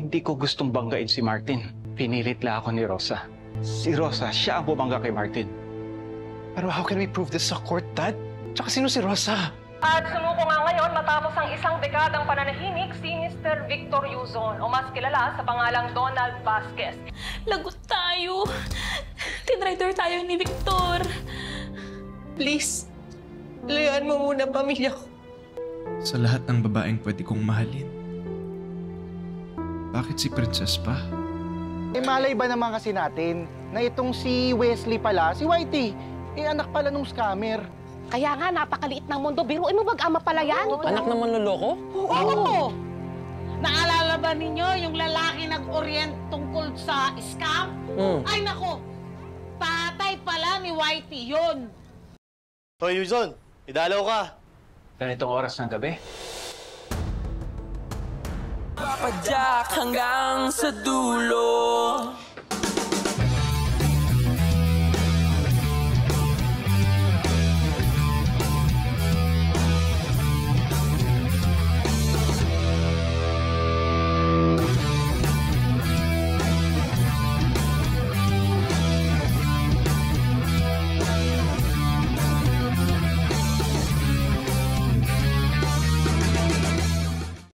Hindi ko gustong banggain si Martin. Pinilit lang ako ni Rosa. Si Rosa, siya ang bumangga kay Martin. Pero how can we prove this sa court, Dad? Tsaka sino si Rosa? At sumuko nga ngayon matapos ang isang dekadang pananahimik si Mr. Victor Yuzon o mas kilala sa pangalang Donald Vasquez. Lagot tayo. Tinrider tayo ni Victor. Please, layuan mo muna pamilya ko. Sa lahat ng babaeng pwede kong mahalin, bakit si Princess pa? Malay ba naman kasi natin na itong si Wesley pala, si Whitey, anak pala nung scammer. Kaya nga, napakaliit ng mundo. Biruin mo mag-ama pala yan. Anak na manloloko? Oo! Naalala ba ninyo yung lalaki nag-orient tungkol sa scam? Ay nako, tatay pala ni Whitey yun. Hoy, Yuzon, idalaw ka. Ganitong oras ng gabi. Padyak hanggang sa dulo.